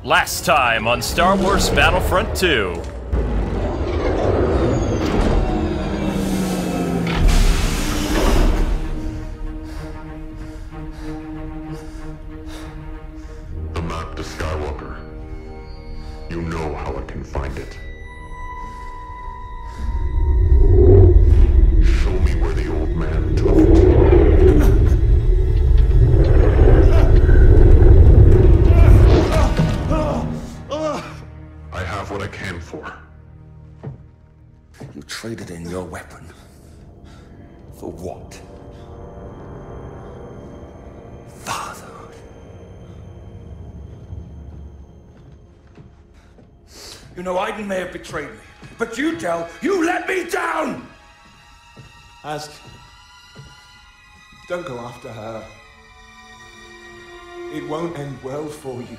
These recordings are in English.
Last time on Star Wars Battlefront II. The map to Skywalker. You know how I can find it. Show me where the old man took it. I have what I came for. You traded in your weapon. For what? Fatherhood. You know, Aiden may have betrayed me, but you let me down! Ask. Don't go after her. It won't end well for you.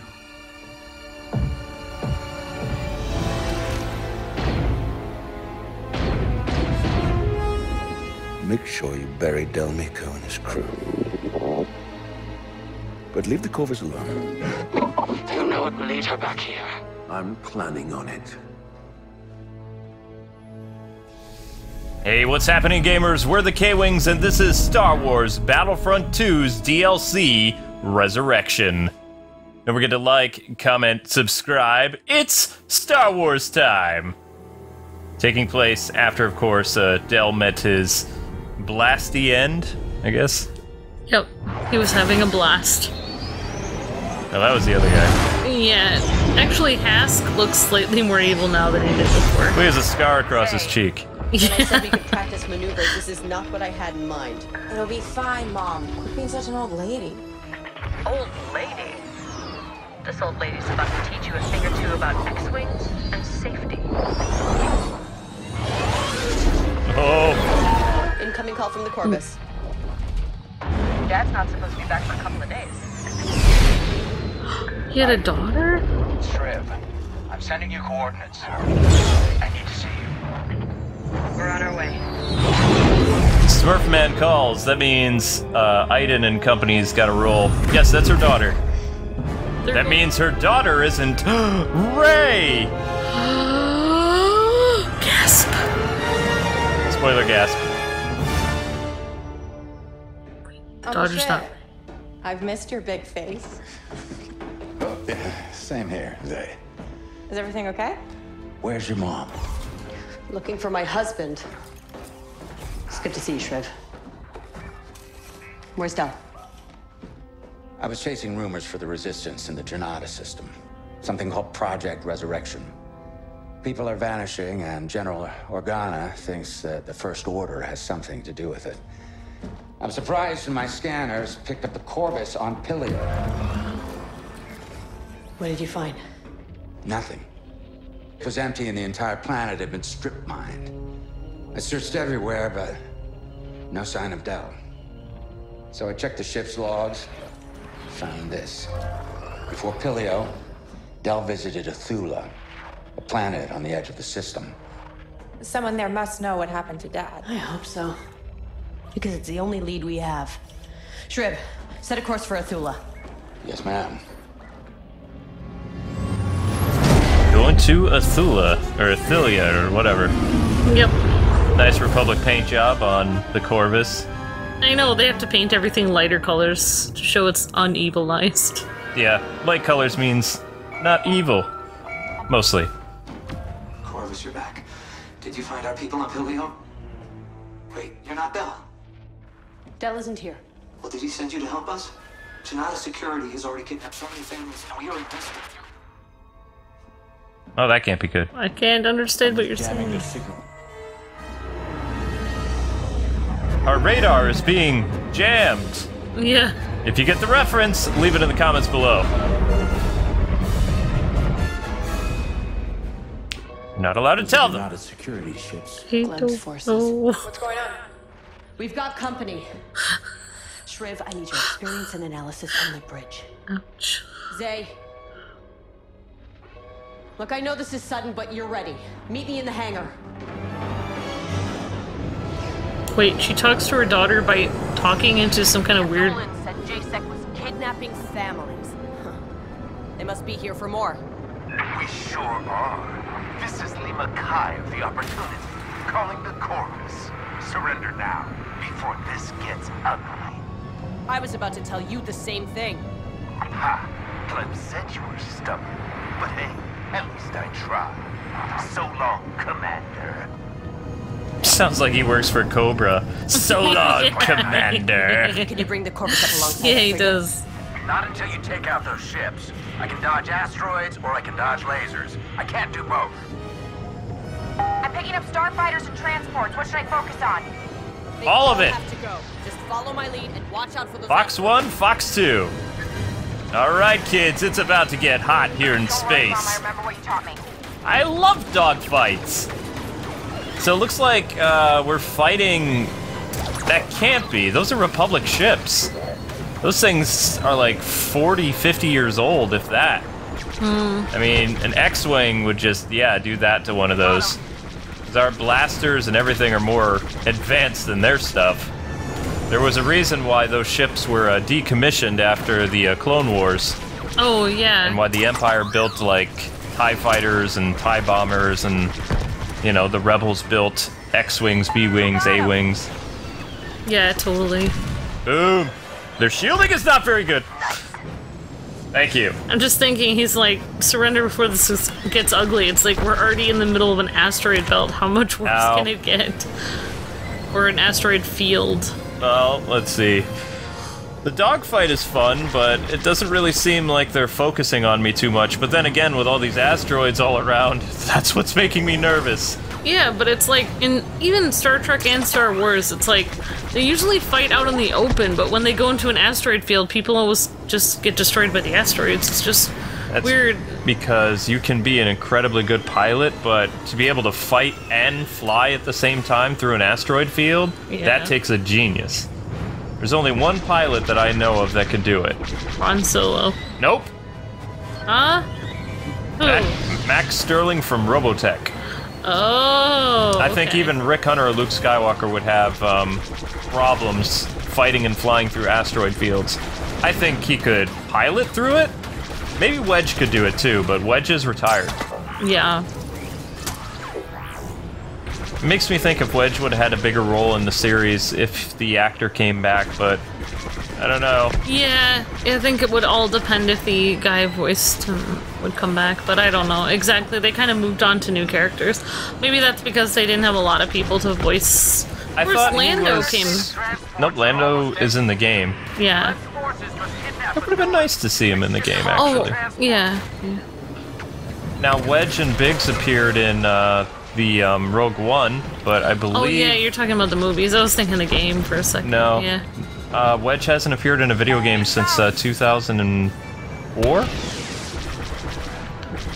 Make sure you bury Del Mico and his crew. But leave the Corvus alone. You know what will lead her back here. I'm planning on it. Hey, what's happening, gamers? We're the Kwings, and this is Star Wars Battlefront II's DLC, Resurrection. Don't forget to like, comment, subscribe. It's Star Wars time! Taking place after, of course, Del met his blasty end, I guess? Yep, he was having a blast. Oh, that was the other guy. Yeah, actually, Hask looks slightly more evil now than he did before. He has a scar across his cheek. When I said we could practice maneuvers, this is not what I had in mind. It'll be fine, Mom. Quit being such an old lady. Old lady? This old lady's about to teach you a thing or two about X-Wings and safety. Oh. Incoming call from the Corvus. Dad's not supposed to be back for a couple of days. He had a daughter? Shriv, I'm sending you coordinates. I need to see you. We're on our way. Smurfman calls. That means Aiden and company's got to roll. Yes, that's her daughter. That means her daughter isn't Rey. Gasp. Spoiler gasp. Daughter's not. I've missed your big face. Oh, yeah, same here, Zay. Is everything okay? Where's your mom? Looking for my husband. It's good to see you, Shriv. Where's Del? I was chasing rumors for the resistance in the Janata system. Something called Project Resurrection. People are vanishing, and General Organa thinks that the First Order has something to do with it. I'm surprised when my scanners picked up the Corvus on Pilio. What did you find? Nothing. It was empty and the entire planet had been strip mined. I searched everywhere, but no sign of Del. So I checked the ship's logs, found this. Before Pilio, Del visited Athula, a planet on the edge of the system. Someone there must know what happened to Dad. I hope so. Because it's the only lead we have. Shriv, set a course for Athula. Yes, ma'am. Going to Athula, or Athilia, or whatever. Yep. Nice Republic paint job on the Corvus. I know, they have to paint everything lighter colors to show it's unevilized. Yeah, light colors means not evil. Mostly. Corvus, you're back. Did you find our people on Pilio? Wait, you're not Del. Del isn't here. Well, did he send you to help us? Janata Security has already kidnapped so many families, and we are in risk. Oh, that can't be good. I can't understand what you're saying. Our radar is being jammed. Yeah. If you get the reference, leave it in the comments below. Not allowed to tell them. Not a security ships. He Glenn's don't forces. know. What's going on? We've got company. Shriv, I need your experience and analysis on the bridge. Ouch. Zay. Look, I know this is sudden, but you're ready. Meet me in the hangar. Wait, she talks to her daughter by talking into some kind of weird... Nolan said JSEC was kidnapping families. They must be here for more. We sure are. This is Lima Kai of the Opportunity, calling the Corvus. Surrender now, before this gets ugly. I was about to tell you the same thing. Ha! Clem said you were stubborn. But hey, at least I tried. So long, Commander. Sounds like he works for Cobra. So long, Commander. Can you bring the Corvus up alongside? Yeah, he does. Not until you take out those ships. I can dodge asteroids or I can dodge lasers. I can't do both. I'm picking up starfighters and transports. What should I focus on? They All of it. have to go. Just follow my lead and watch out for those. Fox 1, Fox 2. Alright, kids, it's about to get hot here in Don't worry, Mom, I space. remember what you taught me. I love dogfights. So it looks like we're fighting... That can't be. Those are Republic ships. Those things are like 40, 50 years old, if that. I mean, an X-Wing would just, yeah, do that to one of those. 'Cause our blasters and everything are more advanced than their stuff. There was a reason why those ships were decommissioned after the Clone Wars. Oh, yeah. And why the Empire built, like, TIE fighters and TIE bombers and, you know, the Rebels built X-Wings, B-Wings, A-Wings. Yeah, totally. Boom! Their shielding is not very good. Thank you. I'm just thinking, he's like, surrender before gets ugly. It's like, we're already in the middle of an asteroid belt. How much worse can it get? Or an asteroid field. Well, let's see. The dogfight is fun, but it doesn't really seem like they're focusing on me too much. But then again, with all these asteroids all around, that's what's making me nervous. Yeah, but it's like, in even Star Trek and Star Wars, it's like, they usually fight out in the open, but when they go into an asteroid field, people always just get destroyed by the asteroids. It's just weird. Because you can be an incredibly good pilot, but to be able to fight and fly at the same time through an asteroid field, that takes a genius. There's only one pilot that I know of that can do it. Han Solo. Nope. Huh? Who? Max Sterling from Robotech. Oh, I think even Rick Hunter or Luke Skywalker would have problems fighting and flying through asteroid fields. I think he could pilot through it. Maybe Wedge could do it too, but Wedge is retired. Yeah. It makes me think if Wedge would have had a bigger role in the series if the actor came back, but I don't know. Yeah, I think it would all depend if the guy voiced him would come back, but I don't know. Exactly, they kind of moved on to new characters. Maybe that's because they didn't have a lot of people to voice. Where's Lando came? Nope, Lando is in the game. Yeah. It would have been nice to see him in the game, actually. Oh, yeah. Now, Wedge and Biggs appeared in the Rogue One, but I believe... Oh, yeah, you're talking about the movies. I was thinking the game for a second. No. Yeah. Wedge hasn't appeared in a video game since 2004?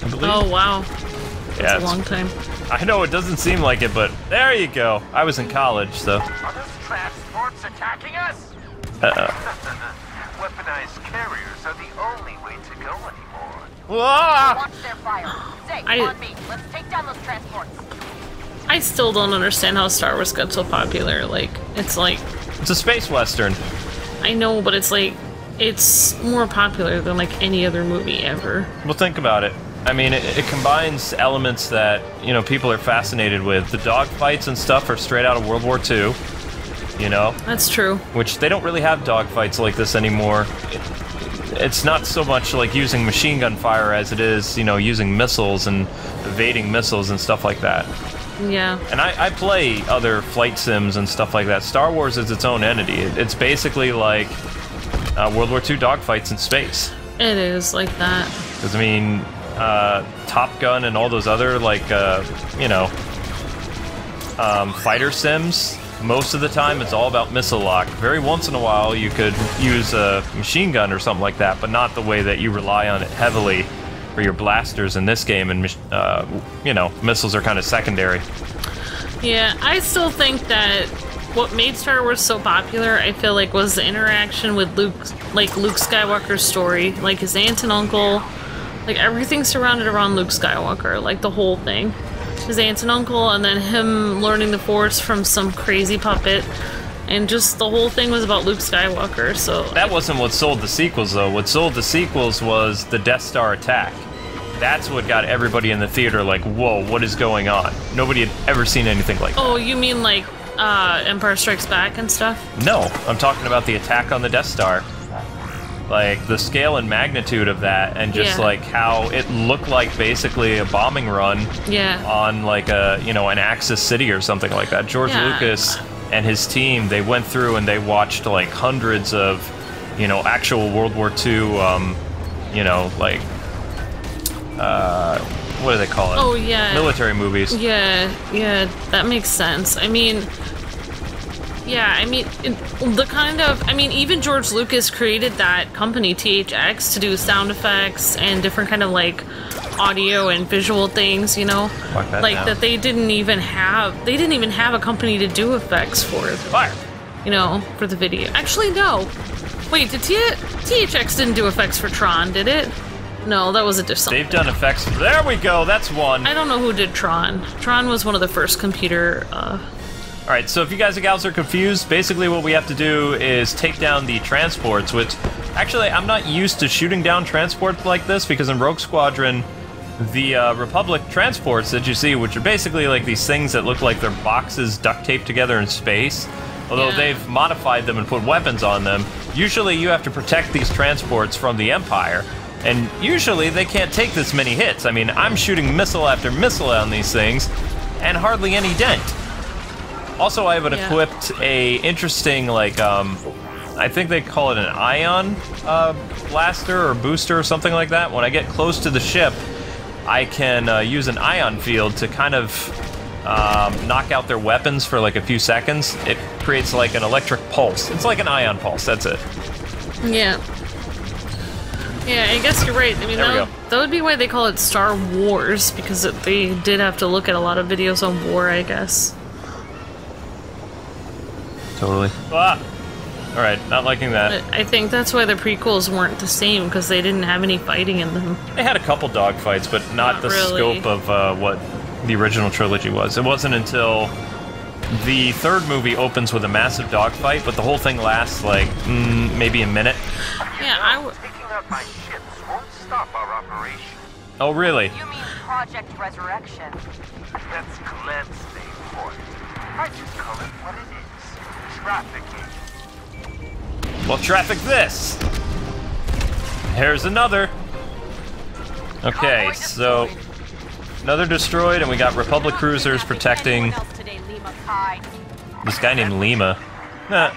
I believe. Oh, wow. That's Yeah, a long time. I know it doesn't seem like it, but there you go. I was in college, so... Are those transports attacking us? Weaponized carriers are the only way to go anymore. Watch their fire. Say, on me. Let's take down those transports. I still don't understand how Star Wars got so popular. Like, it's like... It's a space western. I know, but it's like... It's more popular than, like, any other movie ever. Well, think about it. I mean, it combines elements that, you know, people are fascinated with. The dogfights and stuff are straight out of World War II, you know? That's true. Which, they don't really have dogfights like this anymore. It's not so much like using machine gun fire as it is, you know, using missiles and evading missiles and stuff like that. Yeah. And I play other flight sims and stuff like that. Star Wars is its own entity. It's basically like World War II dogfights in space. It is like that. Because, I mean, Top Gun and all those other, like, you know, fighter sims, most of the time it's all about missile lock. Very once in a while you could use a machine gun or something like that, but not the way that you rely on it heavily for your blasters in this game, and, you know, missiles are kind of secondary. Yeah, I still think that what made Star Wars so popular, I feel like, was the interaction with Luke Skywalker's story, like his aunt and uncle, like everything surrounded around Luke Skywalker, like the whole thing. His aunt and uncle, and then him learning the Force from some crazy puppet. And just the whole thing was about Luke Skywalker, so... That wasn't what sold the sequels, though. What sold the sequels was the Death Star attack. That's what got everybody in the theater like, whoa, what is going on? Nobody had ever seen anything like that. Oh, you mean like Empire Strikes Back and stuff? No, I'm talking about the attack on the Death Star. Like, the scale and magnitude of that, and just like how it looked like basically a bombing run on like a, you know, an Axis city or something like that. George Lucas and his team, they went through and they watched like hundreds of, you know, actual World War II, you know, like, what do they call it? Oh, yeah. Military movies. Yeah, that makes sense. I mean, the kind of, even George Lucas created that company, THX, to do sound effects and different kind of, like, audio and visual things, you know? That they didn't even have a company to do effects for it. Fire! You know, for the video. Actually, no. Wait, THX didn't do effects for Tron, did it? No, that was a different. They've done effects. There we go. That's one. I don't know who did Tron. Tron was one of the first computer. Alright, so if you guys and gals are confused, basically what we have to do is take down the transports, which, actually, I'm not used to shooting down transports like this, because in Rogue Squadron, the Republic transports that you see, which are basically like these things that look like they're boxes duct taped together in space, although they've modified them and put weapons on them, usually you have to protect these transports from the Empire, and usually they can't take this many hits. I mean, I'm shooting missile after missile on these things, and hardly any dent. Also, I have equipped a interesting, like, I think they call it an ion blaster or booster or something like that. When I get close to the ship, I can use an ion field to kind of knock out their weapons for like a few seconds. It creates like an electric pulse. It's like an ion pulse, that's it. Yeah. Yeah, I guess you're right. I mean, that would be why they call it Star Wars, because they did have to look at a lot of videos on war, I guess. Totally. Ah! Alright, not liking that. But I think that's why the prequels weren't the same, because they didn't have any fighting in them. They had a couple dogfights, but not the really. scope of what the original trilogy was. It wasn't until the third movie opens with a massive dogfight, but the whole thing lasts like maybe a minute. Yeah, Picking up my ships won't stop our operation. Oh, really? You mean Project Resurrection? That's Glenn's name for it. I just call it what it is. Trafficking. Well, traffic this! Here's another. Okay, so another destroyed, and we got Republic cruisers protecting this guy named Lima. Nah. If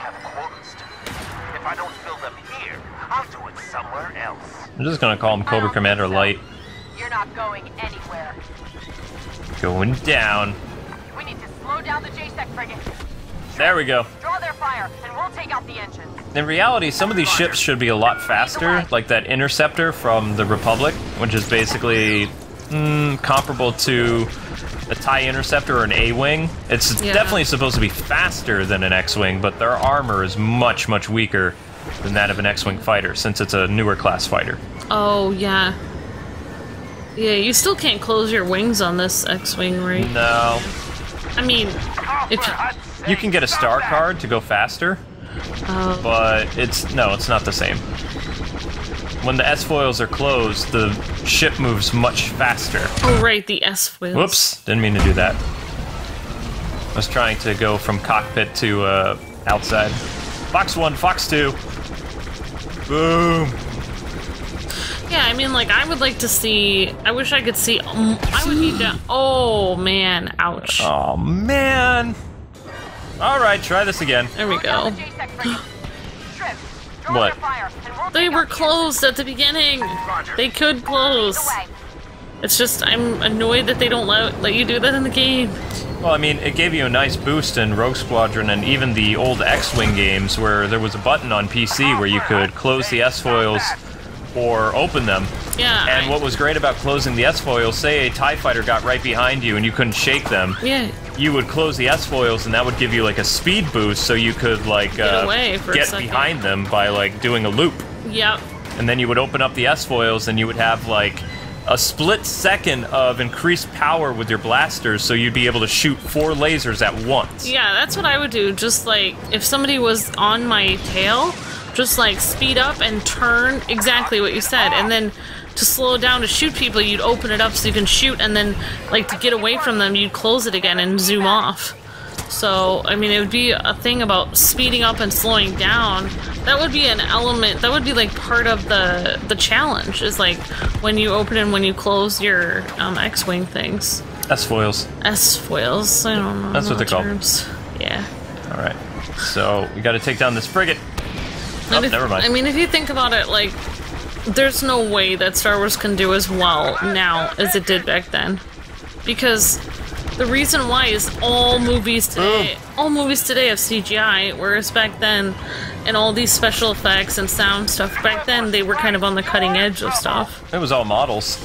I don't fill them here, I'll do it somewhere else. I'm just gonna call him Cobra Commander Light. You're not going anywhere. Going down. We need to slow down the JSEC frigate. There we go. Draw their fire, and we'll take out the engines. In reality, some of these ships should be a lot faster, like that Interceptor from the Republic, which is basically comparable to a TIE Interceptor or an A-Wing. It's definitely supposed to be faster than an X-Wing, but their armor is much, much weaker than that of an X-Wing fighter, since it's a newer class fighter. Oh, yeah. Yeah, you still can't close your wings on this X-Wing, right? No. I mean, if you can get a star card to go faster, but it's not the same. When the S-foils are closed, the ship moves much faster. Oh, right, the S-foils. Whoops, didn't mean to do that. I was trying to go from cockpit to outside. Fox 1, Fox 2. Boom. Yeah, I mean, like, I would like to see... I wish I could see... I would need to... Oh, man. Ouch. Oh, man. Alright, try this again. There we go. What? They were closed at the beginning. They could close. It's just, I'm annoyed that they don't let you do that in the game. Well, I mean, it gave you a nice boost in Rogue Squadron and even the old X-Wing games where there was a button on PC where you could close the S-foils or open them. Yeah. And what was great about closing the S-foils, say a TIE fighter got right behind you and you couldn't shake them. Yeah. You would close the S-foils and that would give you like a speed boost so you could like get away for get behind them by like doing a loop. Yep. And then you would open up the S-foils and you would have like a split second of increased power with your blasters, so you'd be able to shoot 4 lasers at once. Yeah, that's what I would do. Just like if somebody was on my tail, just like speed up and turn, exactly what you said, and then to slow down to shoot people, you'd open it up so you can shoot, and then like to get away from them, you'd close it again and zoom off. So, I mean, it would be a thing about speeding up and slowing down. That would be an element, that would be like part of the challenge, is like when you open and when you close your X-Wing things. S-foils. S-foils, I don't know. That's what they're called. Yeah. Alright, so we gotta take down this frigate. Oh, never mind. I mean, if you think about it, like, there's no way that Star Wars can do as well now as it did back then. Because the reason why is all movies today have CGI, whereas back then, and all these special effects and sound stuff, back then they were kind of on the cutting edge of stuff. It was all models.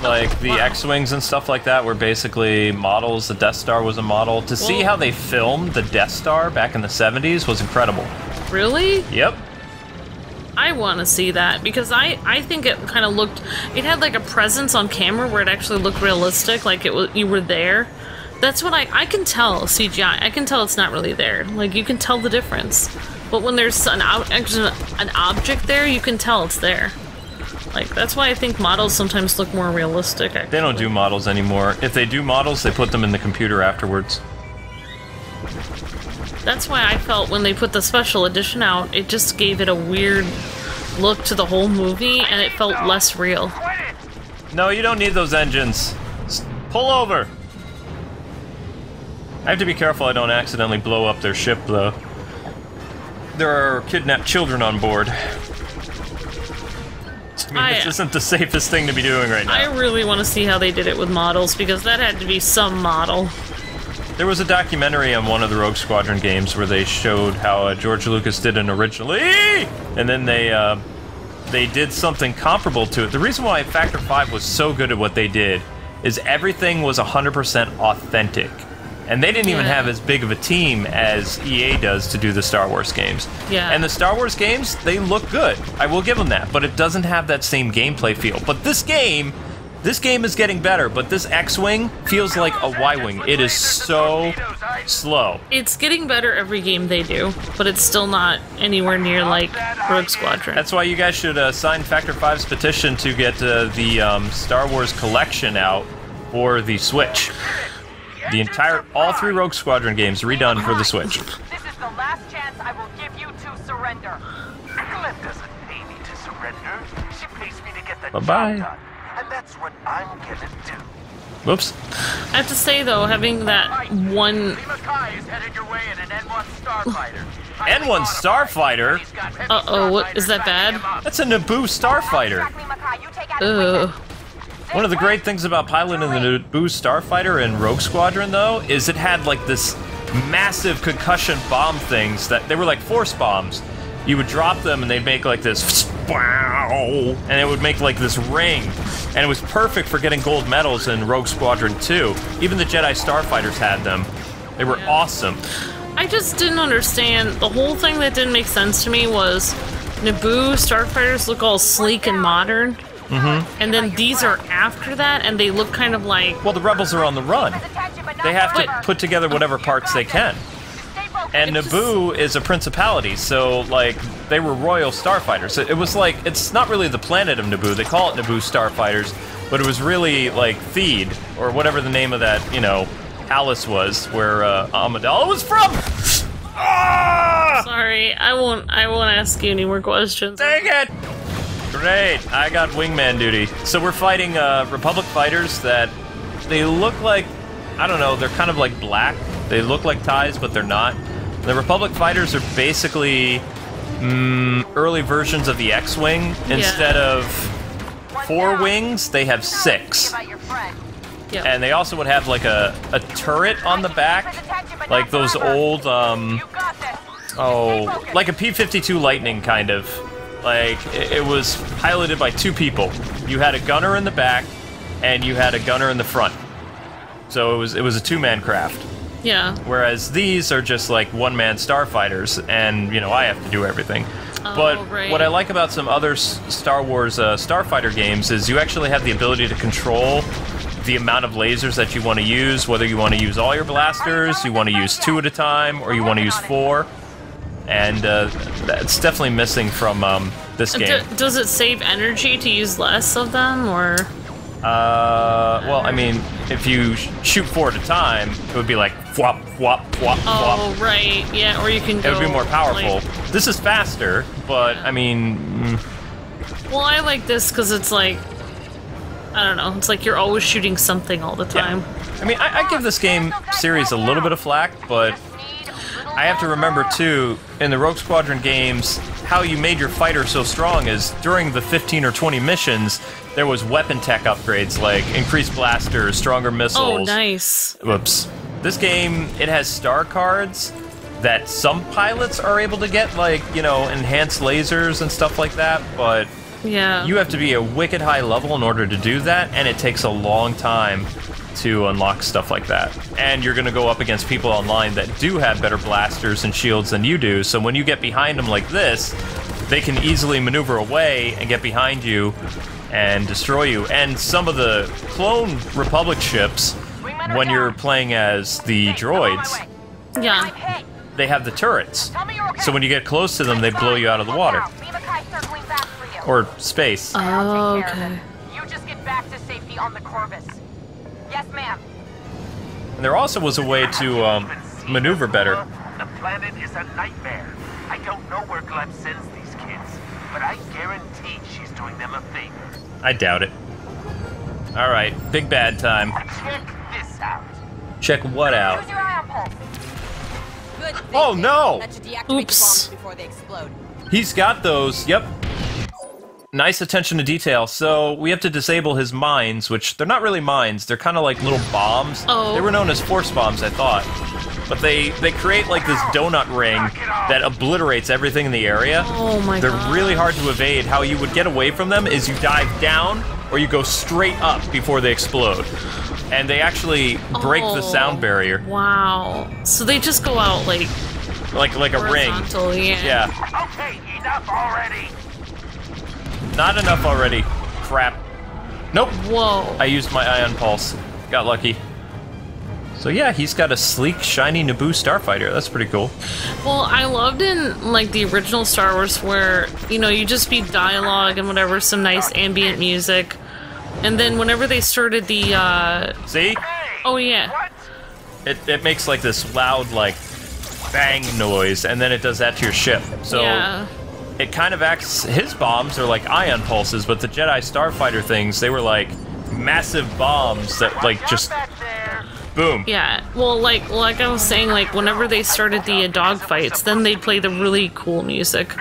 Like, the X-Wings and stuff like that were basically models. The Death Star was a model. To see how they filmed the Death Star back in the 70s was incredible. Really? Yep. I want to see that, because I think it kind of looked, it had like a presence on camera where it actually looked realistic, like it was, you were there. That's what I can tell CGI. I can tell it's not really there. Like, you can tell the difference. But when there's an object there, you can tell it's there. Like, that's why I think models sometimes look more realistic, actually. They don't do models anymore. If they do models, they put them in the computer afterwards. That's why I felt when they put the special edition out, it just gave it a weird look to the whole movie, and it felt less real. No, you don't need those engines. Just pull over. I have to be careful I don't accidentally blow up their ship, though. There are kidnapped children on board. I mean, this isn't the safest thing to be doing right now. I really want to see how they did it with models, because that had to be some model. There was a documentary on one of the Rogue Squadron games where they showed how George Lucas did an originally, and then they did something comparable to it. The reason why Factor 5 was so good at what they did is everything was 100% authentic. And they didn't even have as big of a team as EA does to do the Star Wars games. Yeah. And the Star Wars games, they look good. I will give them that. But it doesn't have that same gameplay feel. But this game is getting better. But this X-Wing feels like a Y-Wing. It is so slow. It's getting better every game they do, but it's still not anywhere near like Rogue Squadron. That's why you guys should sign Factor 5's petition to get the Star Wars collection out for the Switch. All 3 Rogue Squadron games redone for the Switch. This is the last chance I will give you to surrender. Glenn doesn't pay me to surrender. She pays me to get the Bye-bye. job done. And that's what I'm gonna do. Whoops. I have to say, though, having that one... Lima Kai is headed your way in an N1 Starfighter. N1 Starfighter? Uh-oh, what, is that bad? That's a Naboo Starfighter. Ugh. One of the great things about piloting the Naboo Starfighter in Rogue Squadron, though, is it had, like, this massive concussion bomb things that... They were like force bombs. You would drop them, and they'd make, like, this... And it would make, like, this ring. And it was perfect for getting gold medals in Rogue Squadron 2. Even the Jedi Starfighters had them. They were awesome. I just didn't understand. The whole thing that didn't make sense to me was Naboo Starfighters look all sleek and modern. Mm-hmm. And then these are after that, and they look kind of like... Well, the Rebels are on the run. They have to put together whatever parts they can. And Naboo is a principality, so, like, they were royal starfighters. It was like, it's not really the planet of Naboo. They call it Naboo Starfighters, but it was really, like, Theed, or whatever the name of that, you know, palace was, where Amidala was from! Ah! Sorry, I won't ask you any more questions. Dang it! Great, I got wingman duty. So we're fighting Republic fighters that they look like, I don't know, they're kind of like black. They look like TIEs, but they're not. The Republic fighters are basically early versions of the X-Wing. Instead of 4 wings, they have 6. Yep. And they also would have like a turret on the back, like those old, like a P-52 Lightning kind of. Like, it was piloted by 2 people. You had a gunner in the back, and you had a gunner in the front. So it was a 2-man craft. Yeah. Whereas these are just like 1-man starfighters, and, you know, I have to do everything. But right. what I like about some other Star Wars Starfighter games is you actually have the ability to control the amount of lasers that you want to use, whether you want to use all your blasters, you want to use 2 at a time, or you want to use 4. And that's definitely missing from this game. Does it save energy to use less of them, or...? Well, I mean, if you shoot 4 at a time, it would be like whop, whop, whop, Oh, whop. right, yeah, or you can go... It would be more powerful. Like, this is faster, but, I mean... Well, I like this because it's like... I don't know, it's like you're always shooting something all the time. Yeah. I mean, I give this game series a little bit of flack, but I have to remember, too, in the Rogue Squadron games, how you made your fighter so strong is during the 15 or 20 missions, there was weapon tech upgrades, like increased blasters, stronger missiles. Oh, nice. Whoops. This game, it has star cards that some pilots are able to get, like, you know, enhanced lasers and stuff like that, but yeah, you have to be a wicked high level in order to do that, and it takes a long time to unlock stuff like that. And you're gonna go up against people online that do have better blasters and shields than you do, so when you get behind them like this, they can easily maneuver away and get behind you and destroy you. And some of the clone Republic ships, when you're playing as the droids, yeah, they have the turrets. So when you get close to them, they blow you out of the water. Or space. Oh, okay. You just get back to safety on the Corvus. Yes, ma'am. And there also was a way to maneuver better. The planet is a nightmare. I don't know where Gleb sends these kids, but I guarantee she's doing them a favor. I doubt it. Alright, big bad time. Check this out. Check what out? Use your ion pulse. Good. Oh no! That should deactivate the Oops. bombs before they explode. He's got those, yep. Nice attention to detail. So we have to disable his mines, which they're not really mines, they're kind of like little bombs. Oh. They were known as force bombs, I thought. But they create like this donut ring that obliterates everything in the area. Oh my They're god. really hard to evade. How you would get away from them is you dive down or you go straight up before they explode. And they actually break the sound barrier. Wow. So they just go out like a ring. horizontal, yeah. Yeah. Okay, enough already. Not enough already. Crap. Nope. Whoa. I used my ion pulse. Got lucky. So yeah, he's got a sleek, shiny Naboo starfighter. That's pretty cool. Well, I loved in like the original Star Wars where, you know, you just be dialogue and whatever, some nice ambient music. And then whenever they started the See? Oh yeah. It makes like this loud like bang noise, and then it does that to your ship. So yeah. it kind of acts, his bombs are like ion pulses, but the Jedi starfighter things, they were like massive bombs that like just boom. Yeah, well, like I was saying, like whenever they started the dogfights, then they'd play the really cool music.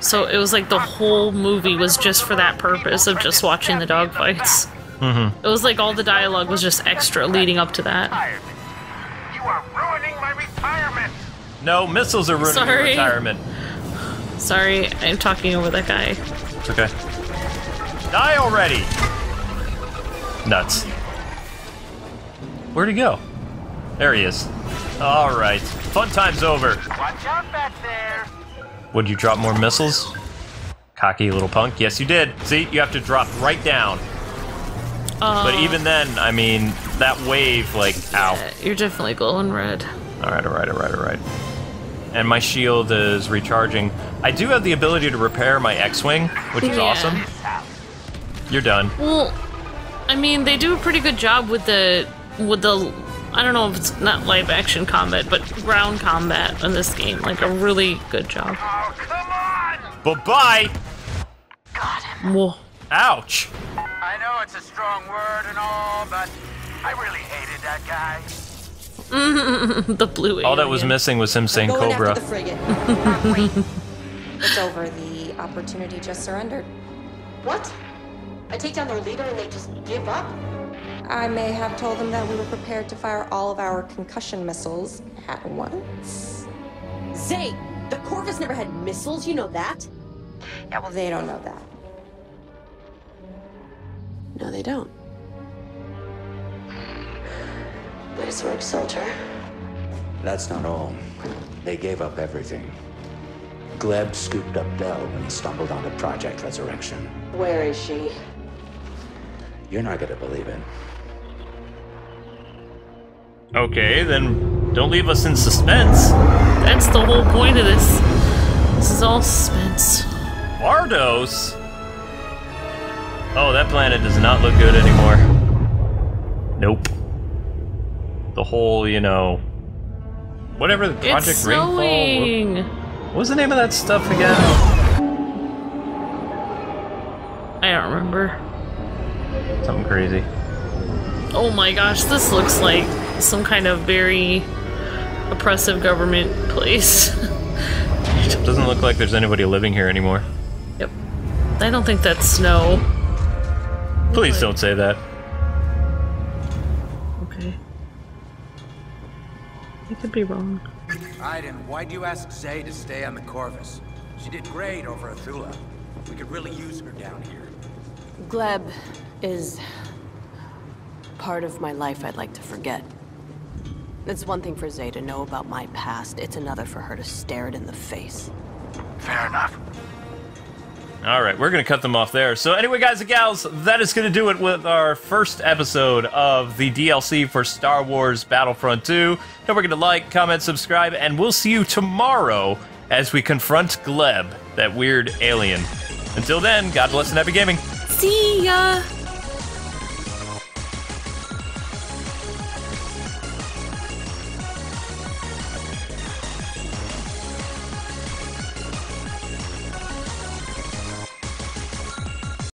So it was like the whole movie was just for that purpose of just watching the dogfights. Mm-hmm. It was like all the dialogue was just extra leading up to that. You are ruining my retirement. No, missiles are ruining your retirement. Sorry, I'm talking over that guy. It's okay. Die already! Nuts. Where'd he go? There he is. Alright. Fun time's over. Watch out back there. Would you drop more missiles? Cocky little punk. Yes, you did. See, you have to drop right down. But even then, I mean, that wave, like, ow. Yeah, you're definitely glowing red. Alright. And my shield is recharging. I do have the ability to repair my X-Wing, which is awesome. You're done. Well, I mean, they do a pretty good job with the I don't know if it's not live action combat, but ground combat in this game. Like a really good job. Oh, come on! Bye-bye! Got him. Whoa. Ouch! I know it's a strong word and all, but I really hated that guy. The blue alien. All that was missing was him saying Going Cobra. after the frigate. It's over. The opportunity just surrendered. What? I take down their leader and they just give up? I may have told them that we were prepared to fire all of our concussion missiles at once. Zay, the Corvus never had missiles, you know that? Yeah, well, they don't know that. No, they don't. Nice work, soldier. That's not all. They gave up everything. Gleb scooped up Del when he stumbled onto Project Resurrection. Where is she? You're not gonna believe it. Okay, then don't leave us in suspense. That's the whole point of this. This is all suspense. Bardos? Oh, that planet does not look good anymore. Nope. The whole, you know... Whatever the Project It's Rainfall... snowing! What was the name of that stuff again? I don't remember. Something crazy. Oh my gosh, this looks like some kind of very oppressive government place. It doesn't look like there's anybody living here anymore. Yep. I don't think that's snow. Please don't say that. Okay. I could be wrong. Aiden, why'd you ask Zay to stay on the Corvus? She did great over Athula. We could really use her down here. Gleb is part of my life I'd like to forget. It's one thing for Zay to know about my past. It's another for her to stare it in the face. Fair enough. Alright, we're going to cut them off there. So anyway, guys and gals, that is going to do it with our first episode of the DLC for Star Wars Battlefront 2. Don't forget to like, comment, subscribe, and we'll see you tomorrow as we confront Gleb, that weird alien. Until then, God bless and happy gaming. See ya!